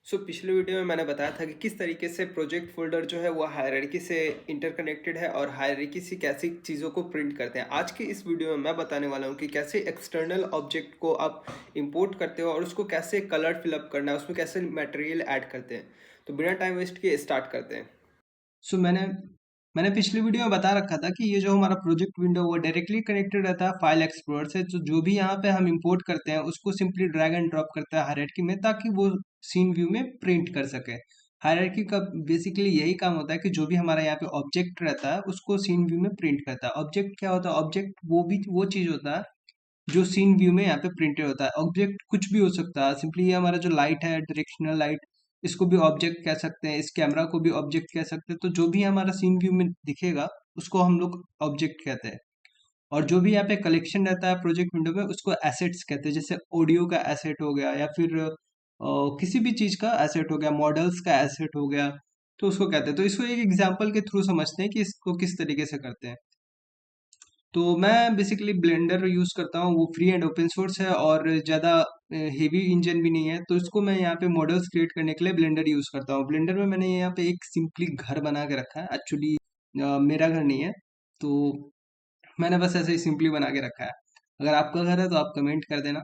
पिछले वीडियो में मैंने बताया था कि किस तरीके से प्रोजेक्ट फ़ोल्डर जो है वो हायरार्की से इंटरकनेक्टेड है और हायरार्की से कैसी चीज़ों को प्रिंट करते हैं। आज के इस वीडियो में मैं बताने वाला हूँ कि कैसे एक्सटर्नल ऑब्जेक्ट को आप इंपोर्ट करते हो और उसको कैसे कलर फिल अप करना है, उसमें कैसे मटेरियल ऐड करते हैं। तो बिना टाइम वेस्ट किए स्टार्ट करते हैं। मैंने पिछली वीडियो में बता रखा था कि ये जो हमारा प्रोजेक्ट विंडो वो डायरेक्टली कनेक्टेड रहता है फाइल एक्सप्लोरर से। तो जो भी यहाँ पे हम इंपोर्ट करते हैं उसको सिंपली ड्रैग एंड ड्रॉप करता है हायरार्की में, ताकि वो सीन व्यू में प्रिंट कर सके। हायरार्की का बेसिकली यही काम होता है कि जो भी हमारा यहाँ पे ऑब्जेक्ट रहता है उसको सीन व्यू में प्रिंट करता है। ऑब्जेक्ट क्या होता है? ऑब्जेक्ट वो चीज होता है जो सीन व्यू में यहाँ पे प्रिंटेड होता है। ऑब्जेक्ट कुछ भी हो सकता है। सिंपली ये हमारा जो लाइट है, डायरेक्शनल लाइट, इसको भी ऑब्जेक्ट कह सकते हैं, इस कैमरा को भी ऑब्जेक्ट कह सकते हैं। तो जो भी हमारा सीन व्यू में दिखेगा उसको हम लोग ऑब्जेक्ट कहते हैं। और जो भी यहाँ पे कलेक्शन रहता है प्रोजेक्ट विंडो में उसको एसेट्स कहते हैं। जैसे ऑडियो का एसेट हो गया या फिर किसी भी चीज का एसेट हो गया, मॉडल्स का एसेट हो गया, तो उसको कहते हैं। तो इसको एक एग्जांपल के थ्रू समझते हैं कि इसको किस तरीके से करते हैं। तो मैं बेसिकली ब्लेंडर यूज़ करता हूँ। वो फ्री एंड ओपन सोर्स है और ज़्यादा हेवी इंजन भी नहीं है। तो इसको मैं यहाँ पे मॉडल्स क्रिएट करने के लिए ब्लेंडर यूज़ करता हूँ। ब्लेंडर में मैंने यहाँ पे एक सिंपली घर बना के रखा है। एक्चुअली मेरा घर नहीं है, तो मैंने बस ऐसे ही सिंपली बना के रखा है। अगर आपका घर है तो आप कमेंट कर देना।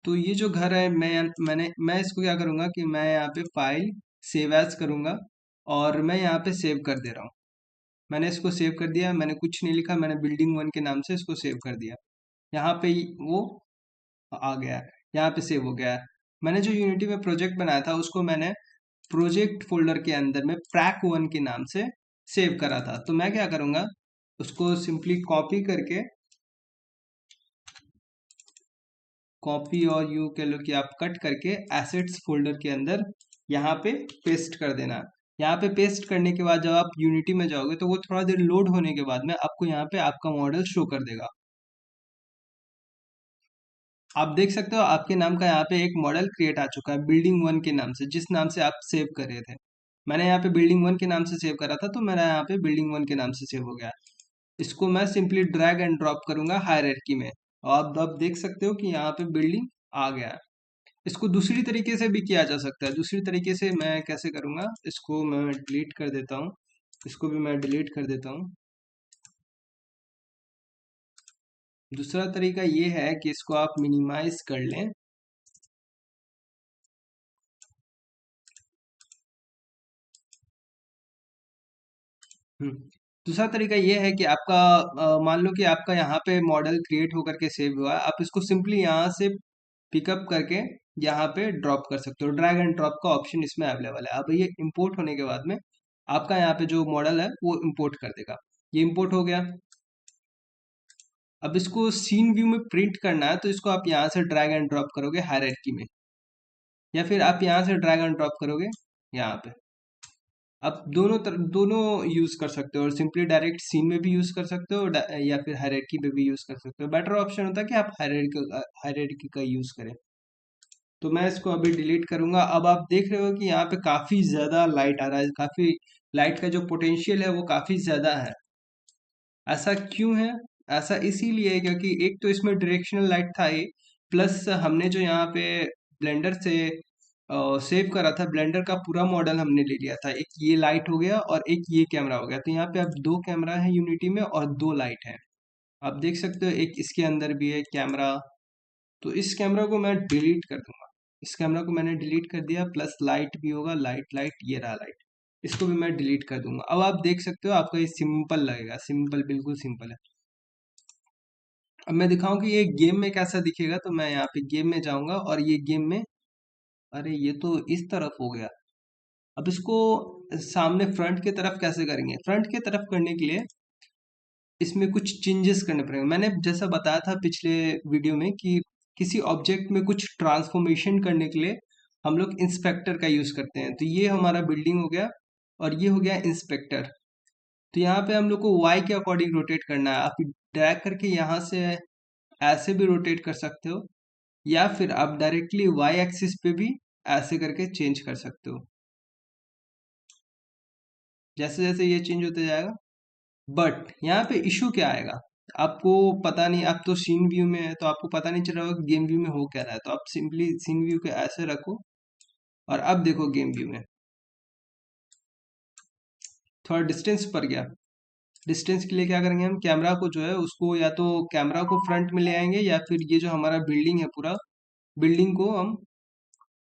तो ये जो घर है, मैं इसको क्या करूँगा कि मैं यहाँ पे फाइल सेव एज करूँगा और मैं यहाँ पे सेव कर दे रहा हूँ। मैंने इसको सेव कर दिया। मैंने कुछ नहीं लिखा, मैंने बिल्डिंग वन के नाम से इसको सेव कर दिया। यहाँ पे वो आ गया है, यहाँ पे सेव हो गया है। मैंने जो यूनिटी में प्रोजेक्ट बनाया था उसको मैंने प्रोजेक्ट फोल्डर के अंदर में प्रैक वन के नाम से सेव करा था। तो मैं क्या करूँगा, उसको सिंपली कॉपी करके, कॉपी और यूं कह लो कि आप कट करके एसेट्स फोल्डर के अंदर यहाँ पे पेस्ट कर देना। यहाँ पे पेस्ट करने के बाद जब आप यूनिटी में जाओगे तो वो थोड़ा देर लोड होने के बाद में आपको यहाँ पे आपका मॉडल शो कर देगा। आप देख सकते हो आपके नाम का यहाँ पे एक मॉडल क्रिएट आ चुका है बिल्डिंग वन के नाम से, जिस नाम से आप सेव कर रहे थे। मैंने यहाँ पे बिल्डिंग वन के नाम से सेव करा था, तो मेरा यहाँ पे बिल्डिंग वन के नाम से सेव हो गया। इसको मैं सिंपली ड्रैग एंड ड्रॉप करूंगा हायरार्की में और आप देख सकते हो कि यहाँ पे बिल्डिंग आ गया है। इसको दूसरी तरीके से भी किया जा सकता है। दूसरी तरीके से मैं कैसे करूंगा, इसको मैं डिलीट कर देता हूँ। इसको भी मैं डिलीट कर देता हूँ। दूसरा तरीका ये है कि इसको आप मिनिमाइज कर लें। हम्म, दूसरा तरीका ये है कि आपका मान लो कि आपका यहाँ पे मॉडल क्रिएट होकर के सेव हुआ है। आप इसको सिंपली यहाँ से पिकअप करके यहाँ पे ड्रॉप कर सकते हो। ड्रैग एंड ड्रॉप का ऑप्शन इसमें अवेलेबल है। अब ये इंपोर्ट होने के बाद में आपका यहाँ पे जो मॉडल है वो इंपोर्ट कर देगा। ये इंपोर्ट हो गया। अब इसको सीन व्यू में प्रिंट करना है तो इसको आप यहाँ से ड्रैग एंड ड्रॉप करोगे हायरार्की में, या फिर आप यहाँ से ड्रैग एंड ड्रॉप करोगे यहाँ पे। आप दोनों यूज कर सकते हो और सिंपली डायरेक्ट सीन में भी यूज कर सकते हो या फिर हायरार्की में भी यूज कर सकते हो। बेटर ऑप्शन होता है कि आप हायरार्की का यूज करें। तो मैं इसको अभी डिलीट करूंगा। अब आप देख रहे हो कि यहाँ पे काफी ज्यादा लाइट आ रहा है। काफी लाइट का जो पोटेंशियल है वो काफी ज्यादा है। ऐसा क्यों है? ऐसा इसीलिए है क्योंकि एक तो इसमें डायरेक्शनल लाइट था ही, प्लस हमने जो यहाँ पे ब्लेंडर से सेव करा था, ब्लेंडर का पूरा मॉडल हमने ले लिया था। एक ये लाइट हो गया और एक ये कैमरा हो गया। तो यहाँ पे अब दो कैमरा है यूनिटी में और दो लाइट है। आप देख सकते हो एक इसके अंदर भी है कैमरा। तो इस कैमरा को मैं डिलीट कर दूंगा। इस कैमरा को मैंने डिलीट कर दिया, प्लस लाइट भी होगा। लाइट लाइट ये रहा लाइट, इसको भी मैं डिलीट कर दूंगा। अब आप देख सकते हो आपका ये सिंपल लगेगा। सिंपल, बिल्कुल सिंपल है। अब मैं दिखाऊं कि ये गेम में कैसा दिखेगा। तो मैं यहाँ पे गेम में जाऊंगा और ये गेम में, अरे ये तो इस तरफ हो गया। अब इसको सामने फ्रंट की तरफ कैसे करेंगे? फ्रंट की तरफ करने के लिए इसमें कुछ चेंजेस करने पड़ेंगे। मैंने जैसा बताया था पिछले वीडियो में कि किसी ऑब्जेक्ट में कुछ ट्रांसफॉर्मेशन करने के लिए हम लोग इंस्पेक्टर का यूज करते हैं। तो ये हमारा बिल्डिंग हो गया और ये हो गया इंस्पेक्टर। तो यहाँ पे हम लोग को वाई के अकॉर्डिंग रोटेट करना है। आप ड्रैग करके यहाँ से ऐसे भी रोटेट कर सकते हो, या फिर आप डायरेक्टली वाई एक्सिस पे भी ऐसे करके चेंज कर सकते हो। जैसे जैसे ये चेंज होते जाएगा। बट यहाँ पे इशू क्या आएगा, आपको पता नहीं। आप तो सीन व्यू में है तो आपको पता नहीं चल रहा होगा गेम व्यू में हो क्या रहा है। तो आप सिंपली सीन व्यू के ऐसे रखो और अब देखो गेम व्यू में थोड़ा डिस्टेंस पर गया। डिस्टेंस के लिए क्या करेंगे, हम कैमरा को जो है उसको या तो कैमरा को फ्रंट में ले आएंगे, या फिर ये जो हमारा बिल्डिंग है पूरा, बिल्डिंग को हम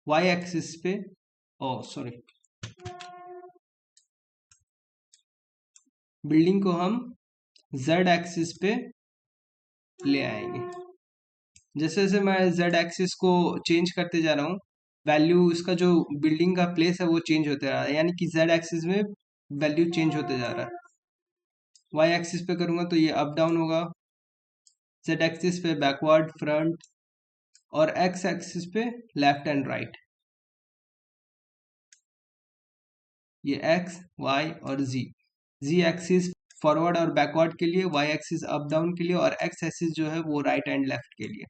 वाई एक्सिस पे, ओ सॉरी, बिल्डिंग को हम जेड एक्सिस पे ले आएंगे। जैसे जैसे मैं जेड एक्सिस को चेंज करते जा रहा हूँ, वैल्यू इसका जो बिल्डिंग का प्लेस है वो चेंज होते रहा है, यानी कि जेड एक्सिस में वैल्यू चेंज होते जा रहा है। वाई एक्सिस पे करूंगा तो ये अप डाउन होगा, जेड एक्सिस पे बैकवर्ड फ्रंट, और एक्स एक्सिस पे लेफ्ट एंड राइट। ये एक्स वाई और जी, जी एक्सिस फॉरवर्ड और बैकवर्ड के लिए, वाई एक्सिस अप डाउन के लिए, और एक्स एक्सिस जो है वो राइट एंड लेफ्ट के लिए।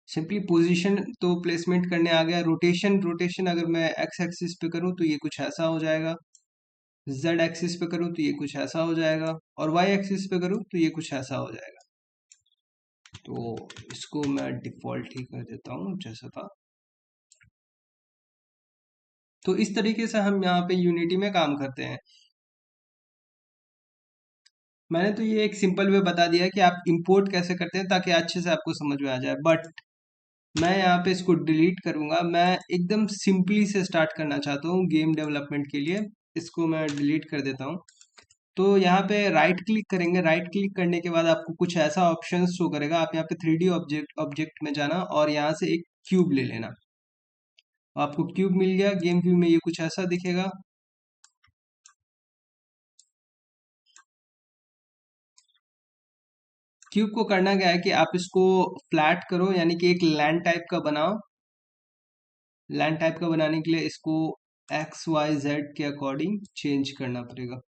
सिंपली पोजीशन तो प्लेसमेंट करने आ गया। रोटेशन, रोटेशन अगर मैं एक्स एक्सिस पे करूँ तो ये कुछ ऐसा हो जाएगा, जेड एक्सिस पे करूँ तो ये कुछ ऐसा हो जाएगा, और वाई एक्सिस पे करूँ तो ये कुछ ऐसा हो जाएगा। तो इसको मैं डिफॉल्ट ही कर देता हूँ जैसा था। तो इस तरीके से हम यहाँ पे यूनिटी में काम करते हैं। मैंने तो ये एक सिंपल वे बता दिया कि आप इंपोर्ट कैसे करते हैं ताकि अच्छे से आपको समझ में आ जाए, बट मैं यहाँ पे इसको डिलीट करूंगा। मैं एकदम सिंपली से स्टार्ट करना चाहता हूँ गेम डेवलपमेंट के लिए। इसको मैं डिलीट कर देता हूँ। तो यहाँ पे राइट क्लिक करेंगे। राइट क्लिक करने के बाद आपको कुछ ऐसा ऑप्शन शो करेगा। आप यहाँ पे 3D ऑब्जेक्ट ऑब्जेक्ट में जाना और यहाँ से एक क्यूब ले लेना। आपको क्यूब मिल गया। गेम व्यू में ये कुछ ऐसा दिखेगा। क्यूब को करना क्या है कि आप इसको फ्लैट करो, यानी कि एक लैंड टाइप का बनाओ। लैंड टाइप का बनाने के लिए इसको एक्स वाई जेड के अकॉर्डिंग चेंज करना पड़ेगा।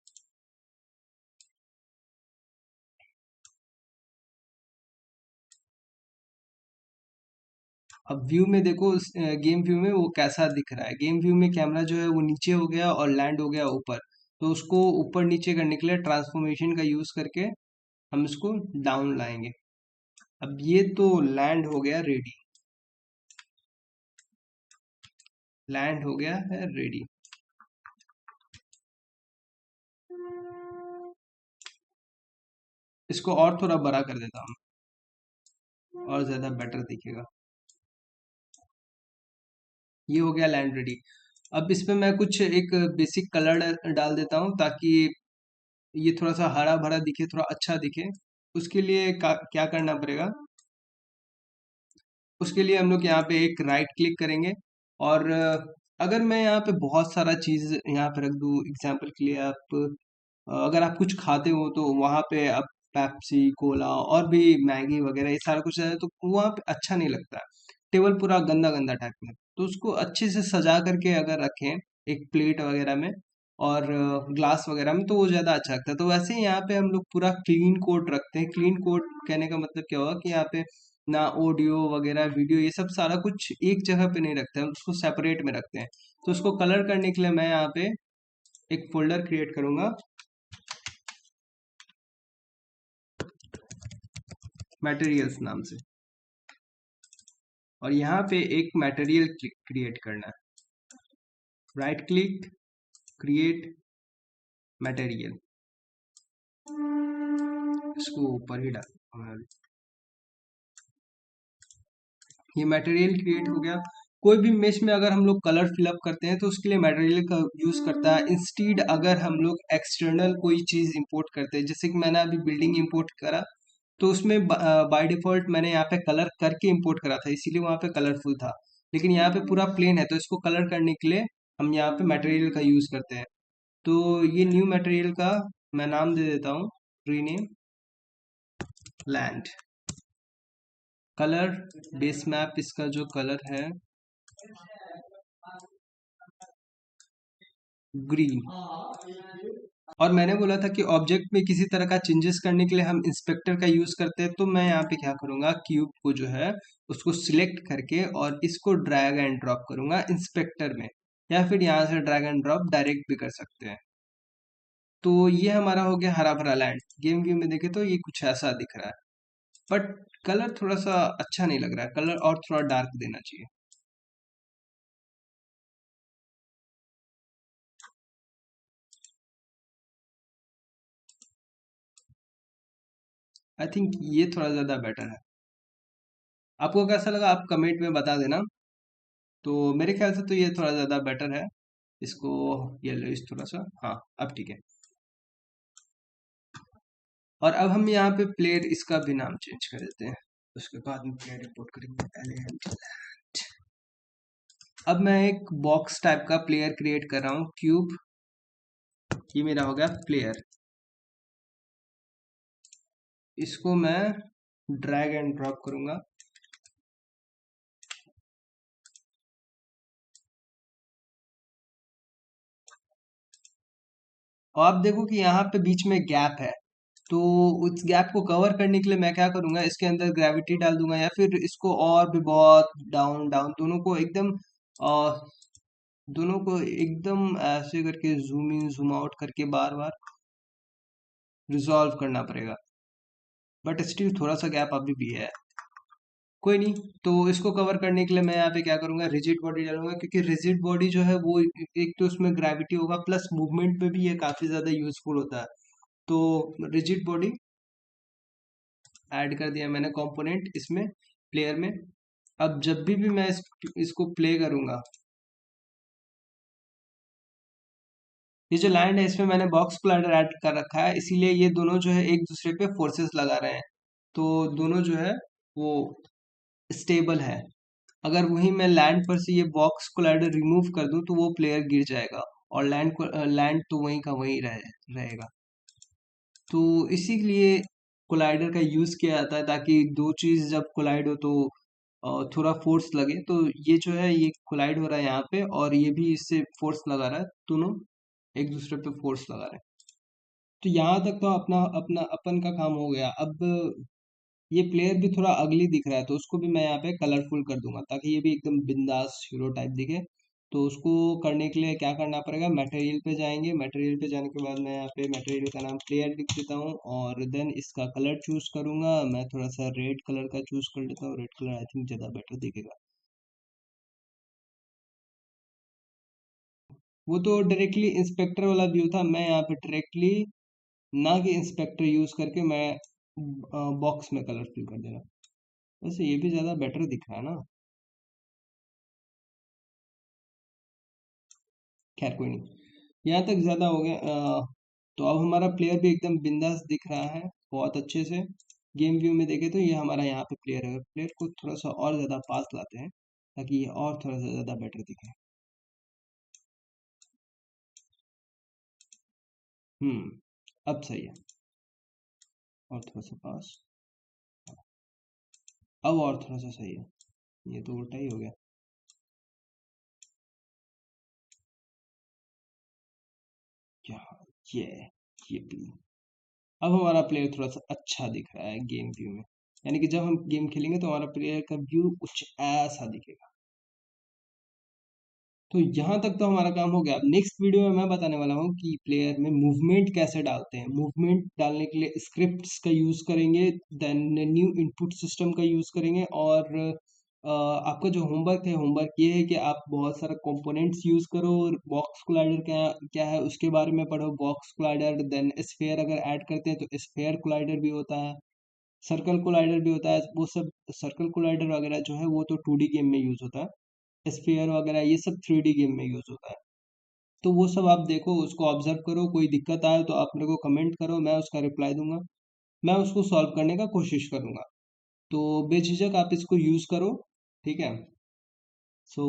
अब व्यू में देखो, गेम व्यू में वो कैसा दिख रहा है। गेम व्यू में कैमरा जो है वो नीचे हो गया और लैंड हो गया ऊपर। तो उसको ऊपर नीचे करने के लिए ट्रांसफॉर्मेशन का यूज करके हम इसको डाउन लाएंगे। अब ये तो लैंड हो गया रेडी, लैंड हो गया है रेडी। इसको और थोड़ा बड़ा कर देता हूँ और ज्यादा बेटर दिखेगा। ये हो गया लैंड रेडी। अब इस पे मैं कुछ एक बेसिक कलर डाल देता हूँ ताकि ये थोड़ा सा हरा भरा दिखे, थोड़ा अच्छा दिखे। उसके लिए क्या करना पड़ेगा, उसके लिए हम लोग यहाँ पे एक राइट क्लिक करेंगे, और अगर मैं यहाँ पे बहुत सारा चीज यहाँ पे रख दूँ, एग्जाम्पल के लिए आप अगर आप कुछ खाते हो तो वहाँ पे आप पेप्सी कोला और भी मैगी वगैरह ये सारा कुछ है तो वहाँ पे अच्छा नहीं लगता है। टेबल पूरा गंदा गंदा टाइप में, तो उसको अच्छे से सजा करके अगर रखें एक प्लेट वगैरह में और ग्लास वगैरह में, तो वो ज़्यादा अच्छा लगता है। तो वैसे ही यहाँ पे हम लोग पूरा क्लीन कोट रखते हैं। क्लीन कोट कहने का मतलब क्या होगा कि यहाँ पे ना ऑडियो वगैरह वीडियो ये सब सारा कुछ एक जगह पे नहीं रखते हैं, उसको सेपरेट में रखते हैं। तो उसको कलर करने के लिए मैं यहाँ पे एक फोल्डर क्रिएट करूंगा मटेरियल्स नाम से, और यहाँ पे एक मटेरियल क्रिएट करना है। राइट क्लिक, क्रिएट मटेरियल, इसको ऊपर ही डाल। ये मटेरियल क्रिएट हो गया। कोई भी मेश में अगर हम लोग कलर फिलअप करते हैं तो उसके लिए मटेरियल का यूज करता है। इंस्टीड अगर हम लोग एक्सटर्नल कोई चीज इंपोर्ट करते हैं, जैसे कि मैंने अभी बिल्डिंग इंपोर्ट करा, तो उसमें बाय डिफॉल्ट मैंने यहाँ पे कलर करके इंपोर्ट करा था, इसीलिए वहाँ पे कलरफुल था। लेकिन यहाँ पे पूरा प्लेन है, तो इसको कलर करने के लिए हम यहाँ पे मटेरियल का यूज करते हैं। तो ये न्यू मटेरियल का मैं नाम दे देता हूँ, rename land. Colour base map, इसका जो कलर है ग्रीन। और मैंने बोला था कि ऑब्जेक्ट में किसी तरह का चेंजेस करने के लिए हम इंस्पेक्टर का यूज करते हैं। तो मैं यहाँ पे क्या करूंगा, क्यूब को जो है उसको सिलेक्ट करके और इसको ड्रैग एंड ड्रॉप करूंगा इंस्पेक्टर में, या फिर यहाँ से ड्रैग एंड ड्रॉप डायरेक्ट भी कर सकते हैं। तो ये हमारा हो गया हरा भरा लैंड। गेम व्यू में देखे तो ये कुछ ऐसा दिख रहा है, बट कलर थोड़ा सा अच्छा नहीं लग रहा है। कलर और थोड़ा डार्क देना चाहिए। आई थिंक ये थोड़ा ज़्यादा बेटर है। आपको कैसा लगा आप कमेंट में बता देना। तो मेरे ख्याल से तो ये थोड़ा ज़्यादा बेटर है। इसको ये लो इस थोड़ा सा, हाँ अब ठीक है। और अब हम यहाँ पे प्लेयर इसका भी नाम चेंज कर देते हैं, उसके बाद में प्लेयर रिपोर्ट करेंगे पहले। अब मैं एक बॉक्स टाइप का प्लेयर क्रिएट कर रहा हूँ, क्यूब। ये मेरा हो गया प्लेयर। इसको मैं ड्रैग एंड ड्रॉप करूंगा। और आप देखो कि यहाँ पे बीच में गैप है, तो उस गैप को कवर करने के लिए मैं क्या करूंगा, इसके अंदर ग्रेविटी डाल दूंगा, या फिर इसको और भी बहुत डाउन डाउन दोनों को एकदम ऐसे करके जूम इन जूम आउट करके बार बार रिजॉल्व करना पड़ेगा। बट स्टिल थोड़ा सा गैप अभी भी है, कोई नहीं। तो इसको कवर करने के लिए मैं यहाँ पे क्या करूंगा, रिजिड बॉडी डालूंगा, क्योंकि रिजिड बॉडी जो है वो एक तो उसमें ग्रेविटी होगा, प्लस मूवमेंट पे भी ये काफी ज्यादा यूजफुल होता है। तो रिजिड बॉडी ऐड कर दिया मैंने कंपोनेंट इसमें, प्लेयर में। अब जब भी मैं इसको प्ले करूंगा, ये जो लैंड है इसमें मैंने बॉक्स कोलाइडर ऐड कर रखा है, इसीलिए ये दोनों जो है एक दूसरे पे फोर्सेस लगा रहे हैं। तो दोनों जो है वो स्टेबल है। अगर वही मैं लैंड पर से ये बॉक्स कोलाइडर रिमूव कर दूं तो वो प्लेयर गिर जाएगा, और लैंड तो वहीं का वहीं रहेगा। तो इसीलिए कोलाइडर का यूज किया जाता है, ताकि दो चीज जब कोलाइड हो तो थोड़ा फोर्स लगे। तो ये जो है ये कोलाइड हो रहा है यहाँ पे, और ये भी इससे फोर्स लगा रहा है, दोनों एक दूसरे पे फोर्स लगा रहे हैं। तो यहाँ तक तो अपना अपना अपन का काम हो गया। अब ये प्लेयर भी थोड़ा अगली दिख रहा है, तो उसको भी मैं यहाँ पे कलरफुल कर दूंगा, ताकि ये भी एकदम बिंदास हीरो टाइप दिखे। तो उसको करने के लिए क्या करना पड़ेगा, मटेरियल पे जाएंगे, मटेरियल पे जाने के बाद मैं यहाँ पे मटेरियल का नाम प्लेयर लिख देता हूँ, और देन इसका कलर चूज करूंगा। मैं थोड़ा सा रेड कलर का चूज कर लेता हूँ, रेड कलर आई थिंक ज़्यादा बेटर दिखेगा। वो तो डायरेक्टली इंस्पेक्टर वाला व्यू था, मैं यहाँ पे डायरेक्टली ना कि इंस्पेक्टर यूज करके मैं बॉक्स में कलरफुल कर देना। वैसे ये भी ज़्यादा बेटर दिख रहा है ना। खैर कोई नहीं, यहाँ तक ज़्यादा हो गया। तो अब हमारा प्लेयर भी एकदम बिंदास दिख रहा है, बहुत अच्छे से। गेम व्यू में देखें तो ये हमारा यहाँ पे प्लेयर है। प्लेयर को थोड़ा सा और ज़्यादा पास लाते हैं, ताकि ये और थोड़ा सा ज़्यादा बेटर दिखे। अब सही है। और थोड़ा सा पास, अब और थोड़ा सा सही है। ये तो उल्टा ही हो गया। यहाँ ये ये भी। अब हमारा प्लेयर थोड़ा सा अच्छा दिख रहा है गेम व्यू में, यानी कि जब हम गेम खेलेंगे तो हमारा प्लेयर का व्यू कुछ ऐसा दिखेगा। तो यहाँ तक तो हमारा काम हो गया। अब नेक्स्ट वीडियो में मैं बताने वाला हूँ कि प्लेयर में मूवमेंट कैसे डालते हैं। मूवमेंट डालने के लिए स्क्रिप्ट्स का यूज करेंगे, देन न्यू इनपुट सिस्टम का यूज करेंगे। और आपका जो होमवर्क है, होमवर्क ये है कि आप बहुत सारा कंपोनेंट्स यूज करो, और बॉक्स कोलाइडर क्या क्या है उसके बारे में पढ़ो। बॉक्स कोलाइडर, देन स्फेयर अगर ऐड करते हैं तो स्फेयर कोलाइडर भी होता है, सर्कल कोलाइडर भी होता है। वो सब सर्कल कोलाइडर वगैरह जो है वो तो 2D गेम में यूज होता है, स्फीयर वगैरह ये सब 3D गेम में यूज होता है। तो वो सब आप देखो, उसको ऑब्जर्व करो, कोई दिक्कत आए तो आप मेरे को कमेंट करो, मैं उसका रिप्लाई दूंगा। मैं उसको सॉल्व करने का कोशिश करूंगा। तो बेझिझक आप इसको यूज करो, ठीक है। सो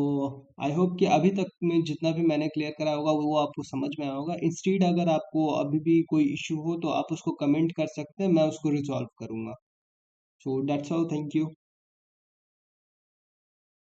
आई होप कि अभी तक में जितना भी मैंने क्लियर करा होगा वो आपको समझ में आया होगा। इंस्टीड अगर आपको अभी भी कोई इश्यू हो तो आप उसको कमेंट कर सकते हैं, मैं उसको रिजॉल्व करूंगा। So that's all, thank you.